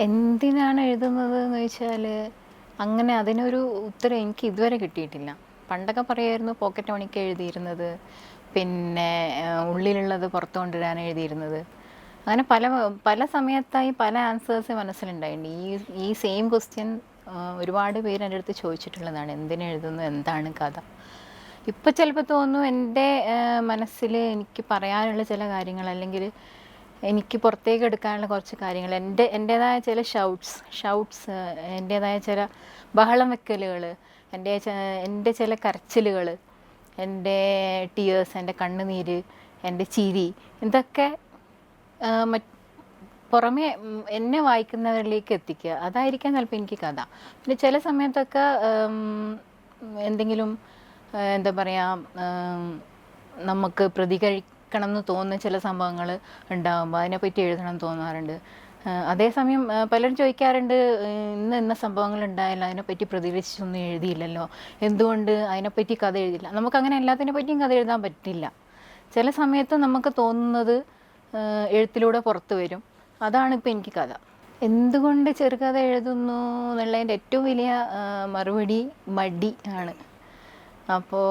എന്തിനാണ് എഴുതുന്നത് എന്ന് ചോദിച്ചാൽ അങ്ങനെ അതിനൊരു ഉത്തരം എനിക്ക് ഇതുവരെ കിട്ടിയിട്ടില്ല. പണ്ടൊക്കെ പറയായിരുന്നു പോക്കറ്റ് മണിക്ക് എഴുതിയിരുന്നത്, പിന്നെ ഉള്ളിലുള്ളത് പുറത്തു കൊണ്ടുവരാൻ എഴുതിയിരുന്നത്. അങ്ങനെ പല പല സമയത്തായി പല ആൻസേഴ്സ് മനസ്സിലുണ്ടായിട്ടുണ്ട്. ഈ സെയിം ക്വസ്റ്റ്യൻ ഒരുപാട് പേര് എൻ്റെ അടുത്ത് ചോദിച്ചിട്ടുള്ളതാണ്, എന്തിനെഴുതുന്നു, എന്താണ് കഥ. ഇപ്പം ചിലപ്പോൾ തോന്നുന്നു എൻ്റെ മനസ്സിൽ എനിക്ക് പറയാനുള്ള ചില കാര്യങ്ങൾ, അല്ലെങ്കിൽ എനിക്ക് പുറത്തേക്ക് എടുക്കാനുള്ള കുറച്ച് കാര്യങ്ങൾ, എൻ്റേതായ ചില ഷൗട്ട്സ്, എൻ്റേതായ ചില ബഹളം വെക്കലുകൾ, എൻ്റെ ചില കരച്ചിലുകൾ, എൻ്റെ ടിയേഴ്സ്, എൻ്റെ കണ്ണുനീര്, എൻ്റെ ചിരി, ഇതൊക്കെ പുറമെ എന്നെ വായിക്കുന്നവരിലേക്ക് എത്തിക്കുക. അതായിരിക്കാം ചിലപ്പോൾ എനിക്ക് കഥ. പിന്നെ ചില സമയത്തൊക്കെ എന്തെങ്കിലും എന്താ പറയുക, നമുക്ക് പ്രതികരിക്കണം എന്ന് തോന്നുന്ന ചില സംഭവങ്ങൾ ഉണ്ടാകുമ്പോൾ അതിനെപ്പറ്റി എഴുതണം എന്ന് തോന്നാറുണ്ട്. അതേസമയം പലരും ചോദിക്കാറുണ്ട്, ഇന്ന സംഭവങ്ങൾ ഉണ്ടായാലും അതിനെപ്പറ്റി പ്രതികരിച്ചൊന്നും എഴുതിയില്ലല്ലോ, എന്തുകൊണ്ട് അതിനെപ്പറ്റി കഥ എഴുതില്ല? നമുക്കങ്ങനെ എല്ലാത്തിനെ പറ്റിയും കഥ എഴുതാൻ പറ്റില്ല. ചില സമയത്ത് നമുക്ക് തോന്നുന്നത് എഴുത്തിലൂടെ പുറത്തു വരും. അതാണ് ഇപ്പം എനിക്ക് കഥ. എന്തുകൊണ്ട് ചെറുകഥ എഴുതുന്നു എന്നുള്ളതിൻ്റെ ഏറ്റവും വലിയ മറുപടി മടി ആണ്. അപ്പോൾ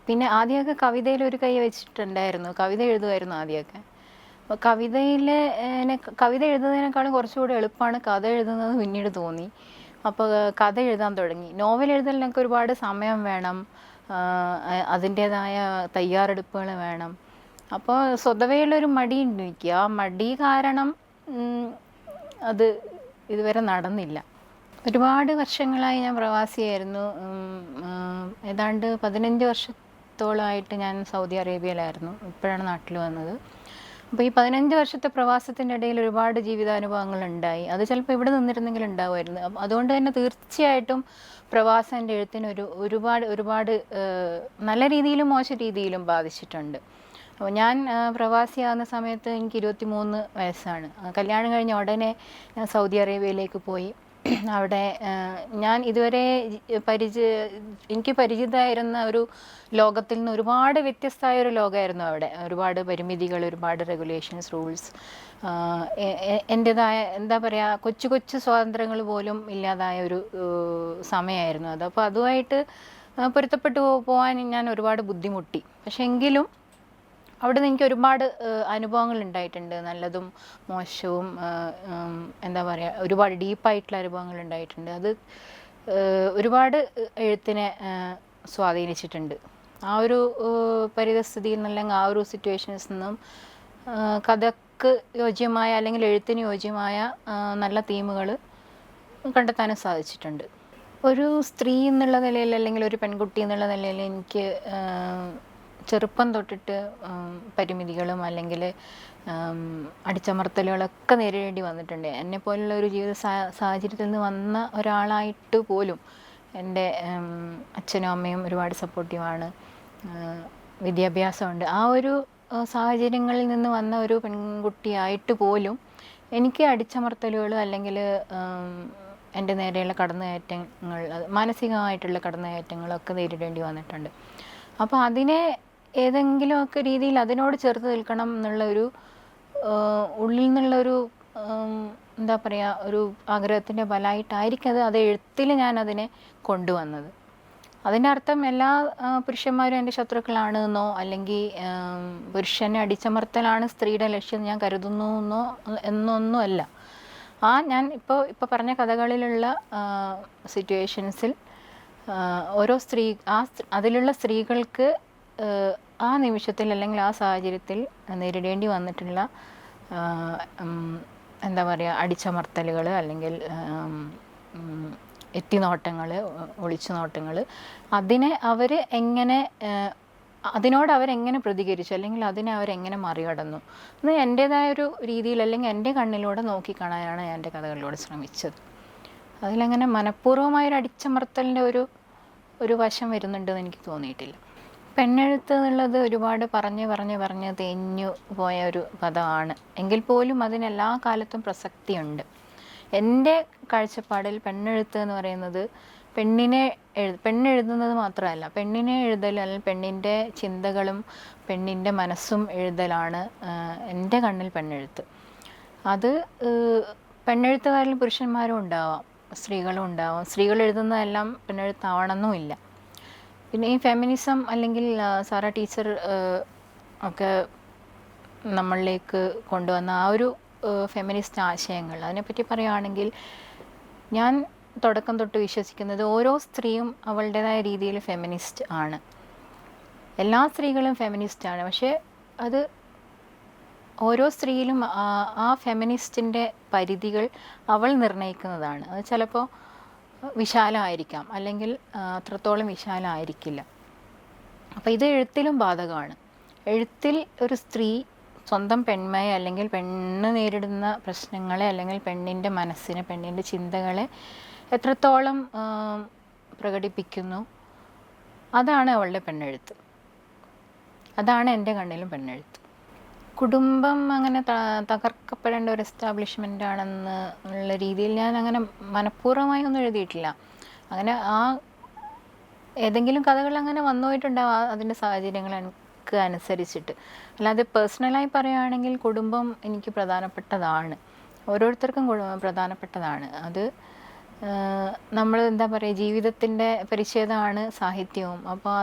പിന്നെ ആദ്യമൊക്കെ കവിതയിൽ ഒരു കൈ വെച്ചിട്ടുണ്ടായിരുന്നു, കവിത എഴുതുമായിരുന്നു ആദ്യമൊക്കെ. അപ്പോൾ കവിത എഴുതുന്നതിനേക്കാളും കുറച്ചുകൂടി എളുപ്പമാണ് കഥ എഴുതുന്നത് പിന്നീട് തോന്നി. അപ്പോൾ കഥ എഴുതാൻ തുടങ്ങി. നോവൽ എഴുതലിനൊക്കെ ഒരുപാട് സമയം വേണം, അതിൻ്റേതായ തയ്യാറെടുപ്പുകൾ വേണം. അപ്പോൾ സ്വതവേയുള്ളൊരു മടി ഉണ്ട് എനിക്ക്. ആ മടി കാരണം അത് ഇതുവരെ നടന്നില്ല. ഒരുപാട് വർഷങ്ങളായി ഞാൻ പ്രവാസിയായിരുന്നു. ഏതാണ്ട് 15 വർഷത്തോളമായിട്ട് ഞാൻ സൗദി അറേബ്യയിലായിരുന്നു. ഇപ്പോഴാണ് നാട്ടിൽ വന്നത്. അപ്പോൾ ഈ 15 വർഷത്തെ പ്രവാസത്തിൻ്റെ ഇടയിൽ ഒരുപാട് ജീവിതാനുഭവങ്ങൾ ഉണ്ടായി. അത് ചിലപ്പോൾ ഇവിടെ നിന്നിരുന്നെങ്കിൽ ഉണ്ടാവുമായിരുന്നു. അതുകൊണ്ട് തന്നെ തീർച്ചയായിട്ടും പ്രവാസം എൻ്റെ എഴുത്തിന് ഒരുപാട് നല്ല രീതിയിലും മോശം രീതിയിലും ബാധിച്ചിട്ടുണ്ട്. അപ്പോൾ ഞാൻ പ്രവാസിയാകുന്ന സമയത്ത് എനിക്ക് 23 വയസ്സാണ്. കല്യാണം കഴിഞ്ഞ ഉടനെ ഞാൻ സൗദി അറേബ്യയിലേക്ക് പോയി. അവിടെ ഞാൻ ഇതുവരെ എനിക്ക് പരിചിതമായിരുന്ന ഒരു ലോകത്തിൽ നിന്ന് ഒരുപാട് വ്യത്യസ്തമായ ഒരു ലോകമായിരുന്നു അവിടെ. ഒരുപാട് പരിമിതികൾ, ഒരുപാട് റെഗുലേഷൻസ്, റൂൾസ്, എൻ്റേതായ എന്താ പറയുക, കൊച്ചു സ്വാതന്ത്ര്യങ്ങൾ പോലും ഇല്ലാതായ ഒരു സമയമായിരുന്നു അത്. അപ്പോൾ അതുമായിട്ട് പൊരുത്തപ്പെട്ടു പോകാൻ ഞാൻ ഒരുപാട് ബുദ്ധിമുട്ടി. പക്ഷെ എങ്കിലും അവിടെ നിന്ന് എനിക്ക് ഒരുപാട് അനുഭവങ്ങൾ ഉണ്ടായിട്ടുണ്ട്, നല്ലതും മോശവും. എന്താ പറയുക, ഒരുപാട് ഡീപ്പായിട്ടുള്ള അനുഭവങ്ങൾ ഉണ്ടായിട്ടുണ്ട്. അത് ഒരുപാട് എഴുത്തിനെ സ്വാധീനിച്ചിട്ടുണ്ട്. ആ ഒരു പരിതസ്ഥിതിയിൽ നിന്നല്ലെങ്കിൽ ആ ഒരു സിറ്റുവേഷൻസിൽ നിന്നും കഥക്ക് യോജ്യമായ അല്ലെങ്കിൽ എഴുത്തിന് യോജ്യമായ നല്ല തീമുകൾ കണ്ടെത്താനും സാധിച്ചിട്ടുണ്ട്. ഒരു സ്ത്രീ എന്നുള്ള നിലയിൽ അല്ലെങ്കിൽ ഒരു പെൺകുട്ടി എന്നുള്ള നിലയിൽ എനിക്ക് ചെറുപ്പം തൊട്ടിട്ട് പരിമിതികളും അല്ലെങ്കിൽ അടിച്ചമർത്തലുകളൊക്കെ നേരിടേണ്ടി വന്നിട്ടുണ്ട്. എന്നെപ്പോലുള്ള ഒരു ജീവിത സാഹചര്യത്തിൽ നിന്ന് വന്ന ഒരാളായിട്ട് പോലും എൻ്റെ അച്ഛനും അമ്മയും ഒരുപാട് സപ്പോർട്ടീവാണ്, വിദ്യാഭ്യാസമുണ്ട്. ആ ഒരു സാഹചര്യങ്ങളിൽ നിന്ന് വന്ന ഒരു പെൺകുട്ടിയായിട്ട് പോലും എനിക്ക് അടിച്ചമർത്തലുകൾ അല്ലെങ്കിൽ എൻ്റെ നേരെയുള്ള കടന്നുകയറ്റങ്ങൾ, മാനസികമായിട്ടുള്ള കടന്നുകയറ്റങ്ങളൊക്കെ നേരിടേണ്ടി വന്നിട്ടുണ്ട്. അപ്പോൾ അതിനെ ഏതെങ്കിലുമൊക്കെ രീതിയിൽ അതിനോട് ചേർത്ത് നിൽക്കണം എന്നുള്ള ഒരു ഉള്ളിൽ നിന്നുള്ളൊരു എന്താ പറയുക, ഒരു ആഗ്രഹത്തിൻ്റെ ഫലമായിട്ടായിരിക്കും അത് എഴുത്തിൽ ഞാൻ അതിനെ കൊണ്ടുവന്നത്. അതിൻ്റെ അർത്ഥം എല്ലാ പുരുഷന്മാരും എൻ്റെ ശത്രുക്കളാണ് എന്നോ അല്ലെങ്കിൽ പുരുഷനെ അടിച്ചമർത്തലാണ് സ്ത്രീയുടെ ലക്ഷ്യം ഞാൻ കരുതുന്നു എന്നൊന്നുമല്ല. ഞാൻ ഇപ്പോൾ പറഞ്ഞ കഥകളിലുള്ള സിറ്റുവേഷൻസിൽ ഓരോ അതിലുള്ള സ്ത്രീകൾക്ക് ആ നിമിഷത്തിൽ അല്ലെങ്കിൽ ആ സാഹചര്യത്തിൽ നേരിടേണ്ടി വന്നിട്ടുള്ള എന്താ പറയുക, അടിച്ചമർത്തലുകൾ അല്ലെങ്കിൽ എത്തിനോട്ടങ്ങൾ, ഒളിച്ചുനോട്ടങ്ങൾ, അതിനോട് അവരെങ്ങനെ പ്രതികരിച്ചു അല്ലെങ്കിൽ അതിനെ അവരെങ്ങനെ മറികടന്നു എന്ന് എൻ്റേതായൊരു രീതിയിൽ അല്ലെങ്കിൽ എൻ്റെ കണ്ണിലൂടെ നോക്കിക്കാണാനാണ് ഞാൻ എൻ്റെ കഥകളിലൂടെ ശ്രമിച്ചത്. അതിലങ്ങനെ മനഃപൂർവ്വമായൊരു അടിച്ചമർത്തലിൻ്റെ ഒരു വശം വരുന്നുണ്ടെന്ന് എനിക്ക് തോന്നിയിട്ടില്ല. പെണ്ണെഴുത്ത് എന്നുള്ളത് ഒരുപാട് പറഞ്ഞ് തേഞ്ഞു പോയ ഒരു പദമാണ്. എങ്കിൽ പോലും അതിനെല്ലാ കാലത്തും പ്രസക്തിയുണ്ട്. എൻ്റെ കാഴ്ചപ്പാടിൽ പെണ്ണെഴുത്ത് എന്ന് പറയുന്നത് പെണ്ണെഴുതുന്നത് മാത്രമല്ല, പെണ്ണിനെ എഴുതൽ അല്ലെങ്കിൽ പെണ്ണിൻ്റെ ചിന്തകളും പെണ്ണിൻ്റെ മനസ്സും എഴുതലാണ് എൻ്റെ കണ്ണിൽ പെണ്ണെഴുത്ത്. അത് പെണ്ണെഴുത്തുകാരിൽ പുരുഷന്മാരും ഉണ്ടാവാം, സ്ത്രീകളും ഉണ്ടാവാം. സ്ത്രീകൾ എഴുതുന്നതെല്ലാം പെണ്ണെഴുത്താവണമെന്നുമില്ല. പിന്നെ ഈ ഫെമിനിസം അല്ലെങ്കിൽ സാറ ടീച്ചർ ഒക്കെ നമ്മളിലേക്ക് കൊണ്ടുവന്ന ആ ഒരു ഫെമിനിസ്റ്റ് ആശയങ്ങൾ, അതിനെപ്പറ്റി പറയുകയാണെങ്കിൽ ഞാൻ തുടക്കം തൊട്ട് വിശ്വസിക്കുന്നത് ഓരോ സ്ത്രീയും അവളുടേതായ രീതിയിൽ ഫെമിനിസ്റ്റ് ആണ്. എല്ലാ സ്ത്രീകളും ഫെമിനിസ്റ്റാണ്. പക്ഷേ അത് ഓരോ സ്ത്രീയിലും ആ ഫെമിനിസ്റ്റിൻ്റെ പരിധികൾ അവൾ നിർണ്ണയിക്കുന്നതാണ്. അത് ചിലപ്പോൾ വിശാലമായിരിക്കാം, അല്ലെങ്കിൽ അത്രത്തോളം വിശാലമായിരിക്കില്ല. അപ്പോൾ ഇത് എഴുത്തിലും ബാധകമാണ്. എഴുത്തിൽ ഒരു സ്ത്രീ സ്വന്തം പെൺമയെ അല്ലെങ്കിൽ പെണ്ണ് നേരിടുന്ന പ്രശ്നങ്ങളെ അല്ലെങ്കിൽ പെണ്ണിൻ്റെ മനസ്സിനെ, പെണ്ണിൻ്റെ ചിന്തകളെ എത്രത്തോളം പ്രകടിപ്പിക്കുന്നു, അതാണ് അവളുടെ പെണ്ണെഴുത്ത്. അതാണ് എൻ്റെ കണ്ണിലും പെണ്ണെഴുത്ത്. കുടുംബം അങ്ങനെ തകർക്കപ്പെടേണ്ട ഒരു എസ്റ്റാബ്ലിഷ്മെൻ്റ് ആണെന്ന് ഉള്ള രീതിയിൽ ഞാൻ അങ്ങനെ മനഃപൂർവ്വമായി ഒന്നും എഴുതിയിട്ടില്ല. അങ്ങനെ ഏതെങ്കിലും കഥകൾ അങ്ങനെ വന്നു പോയിട്ടുണ്ടാവും അതിൻ്റെ സാഹചര്യങ്ങൾക്ക് അനുസരിച്ചിട്ട്. അല്ലാതെ പേഴ്സണലായി പറയുകയാണെങ്കിൽ കുടുംബം എനിക്ക് പ്രധാനപ്പെട്ടതാണ്. ഓരോരുത്തർക്കും പ്രധാനപ്പെട്ടതാണ്. അത് നമ്മൾ എന്താ പറയുക, ജീവിതത്തിൻ്റെ പരിച്ഛേദമാണ് സാഹിത്യവും. അപ്പോൾ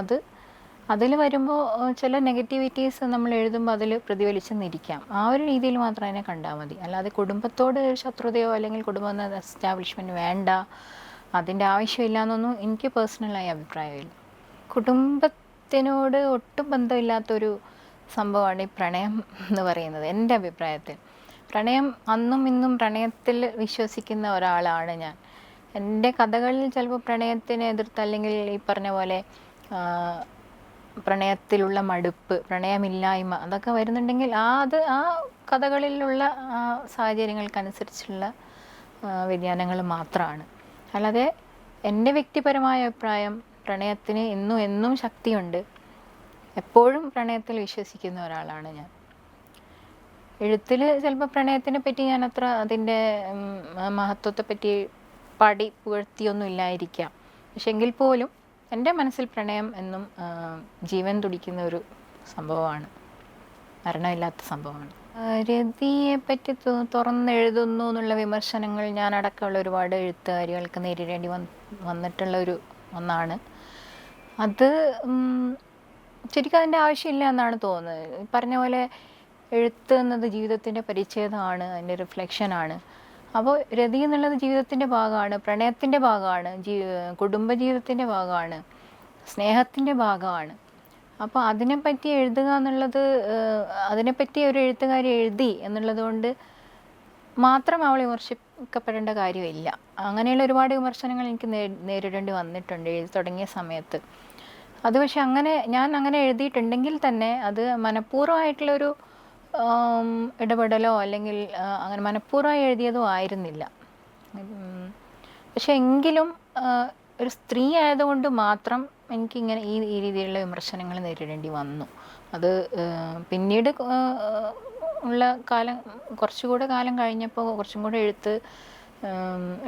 അതിൽ വരുമ്പോൾ ചില നെഗറ്റിവിറ്റീസ് നമ്മൾ എഴുതുമ്പോൾ അതിൽ പ്രതിഫലിച്ചെന്നിരിക്കാം. ആ ഒരു രീതിയിൽ മാത്രം അതിനെ കണ്ടാൽ മതി. അല്ലാതെ കുടുംബത്തോട് ശത്രുതയോ അല്ലെങ്കിൽ കുടുംബം എന്ന എസ്റ്റാബ്ലിഷ്മെൻറ്റ് വേണ്ട, അതിൻ്റെ ആവശ്യമില്ല എന്നൊന്നും എനിക്ക് പേഴ്സണലായി അഭിപ്രായമില്ല. കുടുംബത്തിനോട് ഒട്ടും ബന്ധമില്ലാത്തൊരു സംഭവമാണ് ഈ പ്രണയം എന്ന് പറയുന്നത്. എൻ്റെ അഭിപ്രായത്തിൽ പ്രണയം, അന്നും ഇന്നും പ്രണയത്തിൽ വിശ്വസിക്കുന്ന ഒരാളാണ് ഞാൻ. എൻ്റെ കഥകളിൽ ചിലപ്പോൾ പ്രണയത്തിനെ എതിർത്ത്, അല്ലെങ്കിൽ ഈ പറഞ്ഞ പോലെ പ്രണയത്തിലുള്ള മടുപ്പ്, പ്രണയമില്ലായ്മ, അതൊക്കെ വരുന്നുണ്ടെങ്കിൽ ആ കഥകളിലുള്ള സാഹചര്യങ്ങൾക്കനുസരിച്ചുള്ള വ്യതിയാനങ്ങൾ മാത്രമാണ്. അല്ലാതെ എൻ്റെ വ്യക്തിപരമായ അഭിപ്രായം, പ്രണയത്തിന് എന്നും ശക്തിയുണ്ട്. എപ്പോഴും പ്രണയത്തിൽ വിശ്വസിക്കുന്ന ഒരാളാണ് ഞാൻ. എഴുത്തിൽ ചിലപ്പോൾ പ്രണയത്തിനെ പറ്റി ഞാൻ അത്ര അതിൻ്റെ മഹത്വത്തെപ്പറ്റി പാടി പുകഴ്ത്തിയൊന്നും ഇല്ലായിരിക്കാം. പക്ഷെ എങ്കിൽ പോലും എൻ്റെ മനസ്സിൽ പ്രണയം എന്നും ജീവൻ തുടിക്കുന്ന ഒരു സംഭവമാണ്, മരണമില്ലാത്ത സംഭവമാണ്. രതിയെപ്പറ്റി തുറന്നെഴുതുന്നു എന്നുള്ള വിമർശനങ്ങൾ ഞാൻ അടക്കമുള്ള ഒരുപാട് എഴുത്തുകാരികൾക്ക് നേരിടേണ്ടി വന്നിട്ടുള്ള ഒന്നാണ്. അത് ശരിക്കും അതിൻ്റെ ആവശ്യമില്ല എന്നാണ് തോന്നുന്നത്. പറഞ്ഞ പോലെ എഴുത്ത് എന്നത് ജീവിതത്തിൻ്റെ പരിച്ഛേദമാണ്, അതിൻ്റെ റിഫ്ലക്ഷനാണ്. അപ്പോൾ രതി എന്നുള്ളത് ജീവിതത്തിൻ്റെ ഭാഗമാണ്, പ്രണയത്തിൻ്റെ ഭാഗമാണ്, കുടുംബജീവിതത്തിൻ്റെ ഭാഗമാണ്, സ്നേഹത്തിൻ്റെ ഭാഗമാണ്. അപ്പോൾ അതിനെപ്പറ്റി എഴുതുക എന്നുള്ളത്, അതിനെപ്പറ്റി ഒരു എഴുത്തുകാരി എഴുതി എന്നുള്ളത് കൊണ്ട് മാത്രം അവൾ വിമർശിക്കപ്പെടേണ്ട കാര്യമില്ല. അങ്ങനെയുള്ള ഒരുപാട് വിമർശനങ്ങൾ എനിക്ക് നേരിടേണ്ടി വന്നിട്ടുണ്ട് എഴുതി തുടങ്ങിയ സമയത്ത്. അത് പക്ഷെ ഞാൻ അങ്ങനെ എഴുതിയിട്ടുണ്ടെങ്കിൽ തന്നെ അത് മനഃപൂർവ്വമായിട്ടുള്ളൊരു ഇടപെടലോ അല്ലെങ്കിൽ അങ്ങനെ മനഃപൂർവ്വമായി എഴുതിയതോ ആയിരുന്നില്ല. പക്ഷെ എങ്കിലും ഒരു സ്ത്രീ ആയതുകൊണ്ട് മാത്രം എനിക്കിങ്ങനെ ഈ രീതിയിലുള്ള വിമർശനങ്ങൾ നേരിടേണ്ടി വന്നു. അത് പിന്നീട് ഉള്ള കാലം, കുറച്ചുകൂടെ കാലം കഴിഞ്ഞപ്പോൾ, കുറച്ചും കൂടെ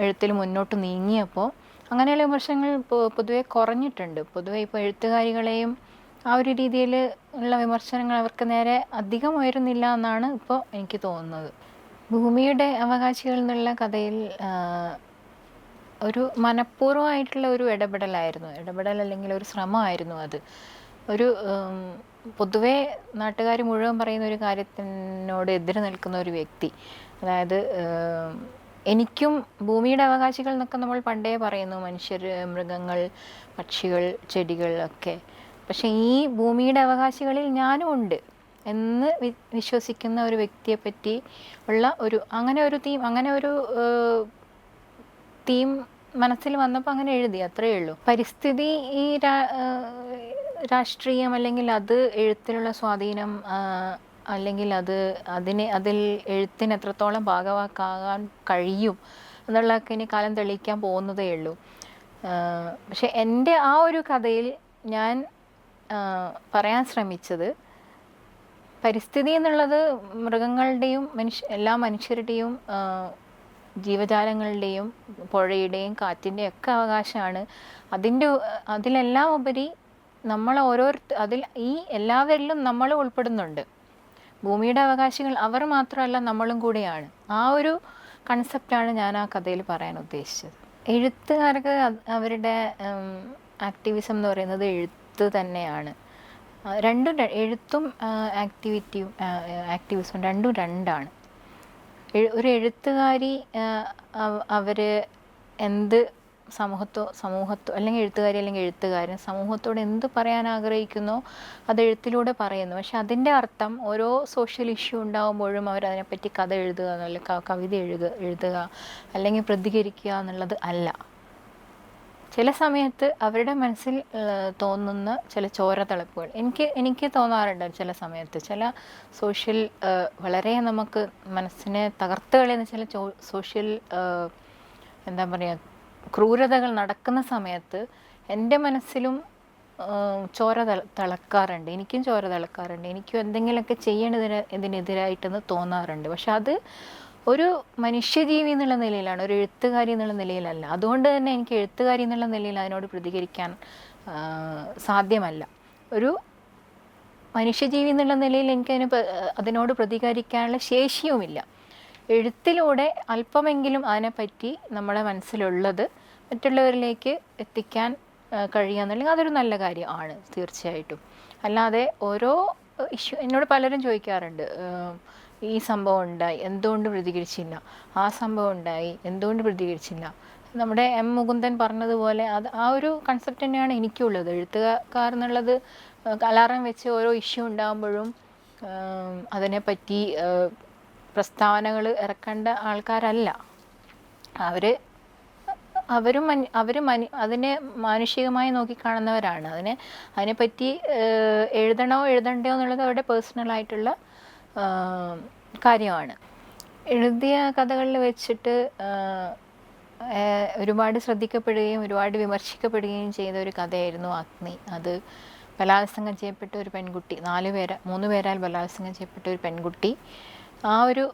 എഴുത്തിൽ മുന്നോട്ട് നീങ്ങിയപ്പോൾ അങ്ങനെയുള്ള വിമർശനങ്ങൾ പൊതുവെ കുറഞ്ഞിട്ടുണ്ട്. പൊതുവെ ഇപ്പോൾ എഴുത്തുകാരികളെയും ആ ഒരു രീതിയിൽ ഉള്ള വിമർശനങ്ങൾ അവർക്ക് നേരെ അധികം ഉയരുന്നില്ല എന്നാണ് ഇപ്പോൾ എനിക്ക് തോന്നുന്നത്. ഭൂമിയുടെ അവകാശികൾ എന്നുള്ള കഥയിൽ ഒരു മനഃപൂർവ്വമായിട്ടുള്ള ഒരു ഇടപെടൽ അല്ലെങ്കിൽ ഒരു ശ്രമമായിരുന്നു അത്. ഒരു പൊതുവെ നാട്ടുകാർ മുഴുവൻ പറയുന്ന ഒരു കാര്യത്തിനോട് എതിര് നിൽക്കുന്ന ഒരു വ്യക്തി, അതായത് എനിക്കും ഭൂമിയുടെ അവകാശികൾ എന്നൊക്കെ നമ്മൾ പണ്ടേ പറയുന്നു, മനുഷ്യർ, മൃഗങ്ങൾ, പക്ഷികൾ, ചെടികൾ ഒക്കെ. പക്ഷെ ഈ ഭൂമിയുടെ അവകാശികളിൽ ഞാനും ഉണ്ട് എന്ന് വിശ്വസിക്കുന്ന ഒരു വ്യക്തിയെപ്പറ്റി ഉള്ള അങ്ങനെ ഒരു തീം മനസ്സിൽ വന്നപ്പോൾ അങ്ങനെ എഴുതി, അത്രയേ ഉള്ളൂ. പരിസ്ഥിതി, ഈ രാഷ്ട്രീയം, അല്ലെങ്കിൽ അത് എഴുത്തിലുള്ള സ്വാധീനം, അല്ലെങ്കിൽ അതിൽ എഴുത്തിന് എത്രത്തോളം ഭാഗവാക്കാകാൻ കഴിയും എന്നുള്ളതൊക്കെ ഇനി കാലം തെളിയിക്കാൻ പോകുന്നതേ ഉള്ളൂ. പക്ഷെ എൻ്റെ ആ ഒരു കഥയിൽ ഞാൻ പറയാൻ ശ്രമിച്ചത്, പരിസ്ഥിതി എന്നുള്ളത് മൃഗങ്ങളുടെയും എല്ലാ മനുഷ്യരുടെയും ജീവജാലങ്ങളുടെയും പുഴയുടെയും കാറ്റിൻ്റെയും ഒക്കെ അവകാശമാണ്. അതിലെല്ലാം ഉപരി നമ്മൾ അതിൽ ഈ എല്ലാവരിലും നമ്മൾ ഉൾപ്പെടുന്നുണ്ട്. ഭൂമിയുടെ അവകാശികൾ അവർ മാത്രമല്ല, നമ്മളും കൂടിയാണ്. ആ ഒരു കൺസെപ്റ്റാണ് ഞാൻ ആ കഥയിൽ പറയാൻ ഉദ്ദേശിച്ചത്. എഴുത്തുകാർക്ക് അവരുടെ ആക്ടിവിസം എന്ന് പറയുന്നത് എഴുത്ത് തന്നെയാണ്. രണ്ടും എഴുത്തും ആക്ടിവിസം രണ്ടും രണ്ടാണ്. ഒരു എഴുത്തുകാരി അവർ എന്ത് സമൂഹത്തോ അല്ലെങ്കിൽ എഴുത്തുകാരി അല്ലെങ്കിൽ എഴുത്തുകാരൻ സമൂഹത്തോട് എന്ത് പറയാൻ ആഗ്രഹിക്കുന്നോ അത് എഴുത്തിലൂടെ പറയുന്നു. പക്ഷെ അതിൻ്റെ അർത്ഥം ഓരോ സോഷ്യൽ ഇഷ്യൂ ഉണ്ടാകുമ്പോഴും അവരതിനെപ്പറ്റി കഥ എഴുതുക എന്നുള്ള കവിത എഴുതുക അല്ലെങ്കിൽ പ്രതികരിക്കുക എന്നുള്ളത് അല്ല. ചില സമയത്ത് അവരുടെ മനസ്സിൽ തോന്നുന്ന ചില ചോരത്തിളപ്പുകൾ എനിക്ക് തോന്നാറുണ്ട്. ചില സമയത്ത് ചില സോഷ്യൽ വളരെ നമുക്ക് മനസ്സിനെ തകർത്ത് കളയുന്ന ചില സോഷ്യൽ എന്താ പറയുക ക്രൂരതകൾ നടക്കുന്ന സമയത്ത് എൻ്റെ മനസ്സിലും ചോര തിളക്കാറുണ്ട്. എനിക്കും ചോര തിളക്കാറുണ്ട്. എനിക്കും എന്തെങ്കിലുമൊക്കെ ഇതിനെതിരായിട്ടെന്ന് തോന്നാറുണ്ട്. പക്ഷെ അത് ഒരു മനുഷ്യജീവി എന്നുള്ള നിലയിലാണ്, ഒരു എഴുത്തുകാരി എന്നുള്ള നിലയിലല്ല. അതുകൊണ്ട് തന്നെ എനിക്ക് എഴുത്തുകാരി എന്നുള്ള നിലയിൽ അതിനോട് പ്രതികരിക്കാൻ സാധ്യമല്ല. ഒരു മനുഷ്യജീവി എന്നുള്ള നിലയിൽ അതിനോട് പ്രതികരിക്കാനുള്ള ശേഷിയുമില്ല. എഴുത്തിലൂടെ അല്പമെങ്കിലും അതിനെപ്പറ്റി നമ്മുടെ മനസ്സിലുള്ളത് മറ്റുള്ളവരിലേക്ക് എത്തിക്കാൻ കഴിയുകയെന്നുണ്ടെങ്കിൽ അതൊരു നല്ല കാര്യമാണ് തീർച്ചയായിട്ടും. അല്ലാതെ ഓരോ ഇഷ്യൂ എന്നോട് പലരും ചോദിക്കാറുണ്ട്, ഈ സംഭവം ഉണ്ടായി എന്തുകൊണ്ട് പ്രതികരിച്ചില്ല, ആ സംഭവം ഉണ്ടായി എന്തുകൊണ്ട് പ്രതികരിച്ചില്ല. നമ്മുടെ എം മുകുന്ദൻ പറഞ്ഞതുപോലെ ആ ഒരു കൺസെപ്റ്റ് തന്നെയാണ് എനിക്കുള്ളത്. എഴുത്തുകാർ എന്നുള്ളത് അലാറം വെച്ച് ഓരോ ഇഷ്യൂ ഉണ്ടാകുമ്പോഴും അതിനെപ്പറ്റി പ്രസ്താവനകൾ ഇറക്കേണ്ട ആൾക്കാരല്ല. അതിനെ മാനുഷികമായി നോക്കിക്കാണുന്നവരാണ്. അതിനെപ്പറ്റി എഴുതണോ എഴുതണ്ടോ എന്നുള്ളത് അവരുടെ പേഴ്സണലായിട്ടുള്ള കാര്യമാണ്. എഴുതിയ കഥകളിൽ വെച്ചിട്ട് ഒരുപാട് ശ്രദ്ധിക്കപ്പെടുകയും ഒരുപാട് വിമർശിക്കപ്പെടുകയും ചെയ്ത ഒരു കഥയായിരുന്നു അഗ്നി. അത് ബലാത്സംഗം ചെയ്യപ്പെട്ട ഒരു പെൺകുട്ടി, 3 പേരാൽ ബലാത്സംഗം ചെയ്യപ്പെട്ട ഒരു പെൺകുട്ടി, ആ ഒരു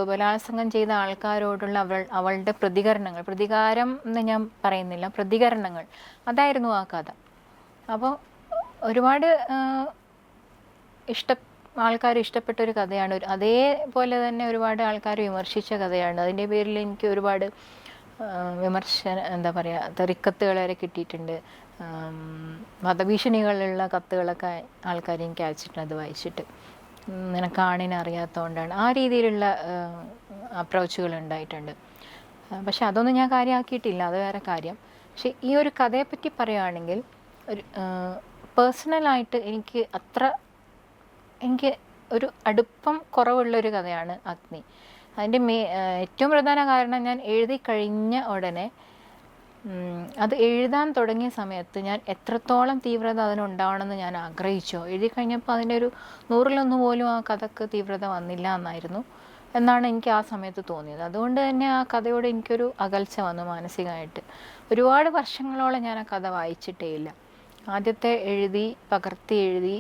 ബലാത്സംഗം ചെയ്ത ആൾക്കാരോടുള്ള അവളുടെ പ്രതികാരം എന്ന് ഞാൻ പറയുന്നില്ല, പ്രതികരണങ്ങൾ, അതായിരുന്നു ആ കഥ. അപ്പോൾ ഒരുപാട് ആൾക്കാർ ഇഷ്ടപ്പെട്ട ഒരു കഥയാണ്. അതേപോലെ തന്നെ ഒരുപാട് ആൾക്കാർ വിമർശിച്ച കഥയാണ്. അതിൻ്റെ പേരിൽ എനിക്ക് ഒരുപാട് എന്താ പറയുക, തെറിക്കത്തുകൾ വരെ കിട്ടിയിട്ടുണ്ട്. വധഭീഷണികളുള്ള കത്തുകളൊക്കെ ആൾക്കാർ എനിക്ക് അയച്ചിട്ടുണ്ട് അത് വായിച്ചിട്ട്. നിനക്ക് ആണിനെ അറിയാത്തതുകൊണ്ടാണ്, ആ രീതിയിലുള്ള അപ്രോച്ചുകൾ ഉണ്ടായിട്ടുണ്ട്. പക്ഷെ അതൊന്നും ഞാൻ കാര്യമാക്കിയിട്ടില്ല, അത് വേറെ കാര്യം. പക്ഷെ ഈ ഒരു കഥയെപ്പറ്റി പറയുകയാണെങ്കിൽ പേഴ്സണലായിട്ട് എനിക്ക് ഒരു അടുപ്പം കുറവുള്ളൊരു കഥയാണ് അഗ്നി. അതിൻ്റെ ഏറ്റവും പ്രധാന കാരണം, ഞാൻ എഴുതി കഴിഞ്ഞ ഉടനെ അത് എഴുതാൻ തുടങ്ങിയ സമയത്ത് ഞാൻ എത്രത്തോളം തീവ്രത അതിനുണ്ടാവണമെന്ന് ഞാൻ ആഗ്രഹിച്ചോ, എഴുതി കഴിഞ്ഞപ്പോൾ അതിൻ്റെ ഒരു 100-1 പോലും ആ കഥക്ക് തീവ്രത വന്നില്ല എന്നാണ് എനിക്ക് ആ സമയത്ത് തോന്നിയത്. അതുകൊണ്ട് തന്നെ ആ കഥയോട് എനിക്കൊരു അകൽച്ച വന്നു മാനസികമായിട്ട്. ഒരുപാട് വർഷങ്ങളോളം ഞാൻ ആ കഥ വായിച്ചിട്ടേ ഇല്ല. ആദ്യത്തെ പകർത്തി എഴുതി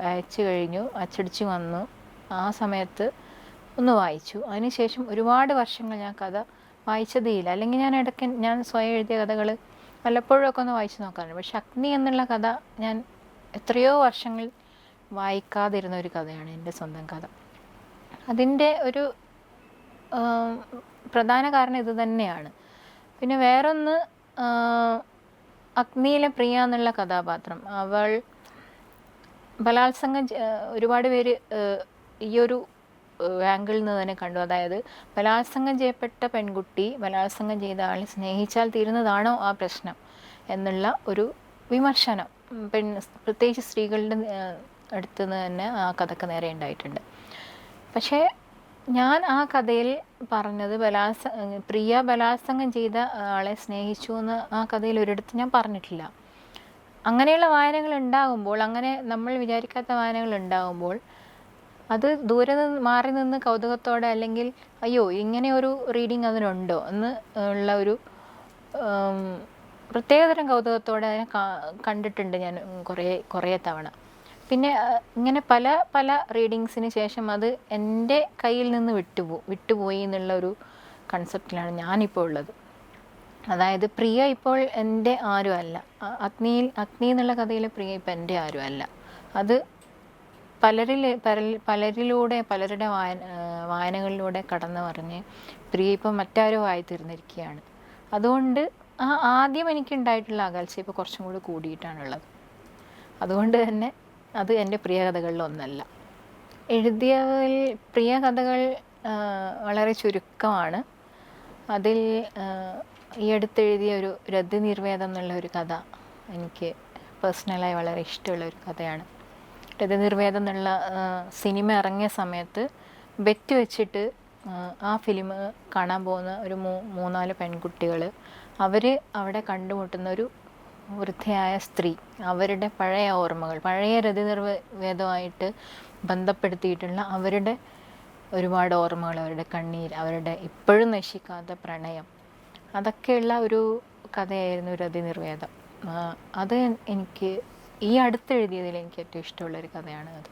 അയച്ചു കഴിഞ്ഞു, അച്ചടിച്ച് വന്നു, ആ സമയത്ത് ഒന്ന് വായിച്ചു. അതിനുശേഷം ഒരുപാട് വർഷങ്ങൾ ഞാൻ കഥ വായിച്ചതേയില്ല. അല്ലെങ്കിൽ ഞാൻ സ്വയം എഴുതിയ കഥകൾ വല്ലപ്പോഴൊക്കെ ഒന്ന് വായിച്ചു നോക്കാറുണ്ട്. പക്ഷെ അഗ്നി എന്നുള്ള കഥ ഞാൻ എത്രയോ വർഷങ്ങൾ വായിക്കാതിരുന്ന ഒരു കഥയാണ്, എൻ്റെ സ്വന്തം കഥ. അതിൻ്റെ ഒരു പ്രധാന കാരണം ഇത് തന്നെയാണ്. പിന്നെ വേറൊന്ന്, അഗ്നിയിലെ പ്രിയ എന്നുള്ള കഥാപാത്രം, അവൾ ബലാത്സംഗം ഒരുപാട് പേര് ഈ ഒരു ആംഗിളിൽ നിന്ന് തന്നെ കണ്ടു. അതായത് ബലാത്സംഗം ചെയ്യപ്പെട്ട പെൺകുട്ടി ബലാത്സംഗം ചെയ്ത ആളെ സ്നേഹിച്ചാൽ തീരുന്നതാണോ ആ പ്രശ്നം എന്നുള്ള ഒരു വിമർശനം പ്രത്യേകിച്ച് സ്ത്രീകളുടെ അടുത്ത് നിന്ന് തന്നെ ആ കഥക്ക് നേരെ ഉണ്ടായിട്ടുണ്ട്. പക്ഷേ ഞാൻ ആ കഥയിൽ പറഞ്ഞത് പ്രിയ ബലാത്സംഗം ചെയ്ത ആളെ സ്നേഹിച്ചു എന്ന് ആ കഥയിൽ ഒരിടത്ത് ഞാൻ പറഞ്ഞിട്ടില്ല. അങ്ങനെയുള്ള വായനകൾ ഉണ്ടാകുമ്പോൾ, അങ്ങനെ നമ്മൾ വിചാരിക്കാത്ത വായനകൾ ഉണ്ടാകുമ്പോൾ, അത് ദൂരെ നിന്ന് മാറി നിന്ന് കൗതുകത്തോടെ, അല്ലെങ്കിൽ അയ്യോ ഇങ്ങനെ ഒരു റീഡിങ് അതിനുണ്ടോ എന്ന് ഉള്ള ഒരു പ്രത്യേകതരം കൗതുകത്തോടെ അതിനെ കണ്ടിട്ടുണ്ട് ഞാൻ കുറേ തവണ. പിന്നെ ഇങ്ങനെ പല റീഡിങ്സിന് ശേഷം അത് എൻ്റെ കയ്യിൽ നിന്ന് വിട്ടുപോയി എന്നുള്ളൊരു കൺസെപ്റ്റിലാണ് ഞാനിപ്പോൾ ഉള്ളത്. അതായത് പ്രിയ ഇപ്പോൾ എൻ്റെ ആരുമല്ല. അഗ്നി എന്നുള്ള കഥയിലെ പ്രിയ ഇപ്പം എൻ്റെ ആരുമല്ല. അത് പലരിലൂടെ പലരുടെ വായനകളിലൂടെ കടന്നു പറഞ്ഞ് പ്രിയ ഇപ്പം മറ്റാരോ ആയി തീർന്നിരിക്കുകയാണ്. അതുകൊണ്ട് ആദ്യം എനിക്കുണ്ടായിട്ടുള്ള അകൽച്ച ഇപ്പോൾ കുറച്ചും കൂടി കൂടിയിട്ടാണുള്ളത്. അതുകൊണ്ട് തന്നെ അത് എൻ്റെ പ്രിയ കഥകളിലൊന്നല്ല. എഴുതിയതിൽ പ്രിയ കഥകൾ വളരെ ചുരുക്കമാണ്. അതിൽ ഈ അടുത്തെഴുതിയ ഒരു രതിനിർവേദം എന്നുള്ള ഒരു കഥ എനിക്ക് പേഴ്സണലായി വളരെ ഇഷ്ടമുള്ള ഒരു കഥയാണ്. രതിനിർവേദം എന്നുള്ള സിനിമ ഇറങ്ങിയ സമയത്ത് ബെറ്റ് വെച്ചിട്ട് ആ ഫിലിം കാണാൻ പോകുന്ന ഒരു മൂന്നാല് പെൺകുട്ടികൾ, അവർ അവിടെ കണ്ടുമുട്ടുന്ന ഒരു വൃദ്ധയായ സ്ത്രീ, അവരുടെ പഴയ ഓർമ്മകൾ, പഴയ രതിനിർവേദമായിട്ട് ബന്ധപ്പെടുത്തിയിട്ടുള്ള അവരുടെ ഒരുപാട് ഓർമ്മകൾ, അവരുടെ കണ്ണീർ, അവരുടെ ഇപ്പോഴും നശിക്കാത്ത പ്രണയം, അതൊക്കെയുള്ള ഒരു കഥയായിരുന്നു രതിനിർവേദം. അത് എനിക്ക് ഈ അടുത്തെഴുതിയതിൽ എനിക്ക് ഏറ്റവും ഇഷ്ടമുള്ളൊരു കഥയാണ് അത്.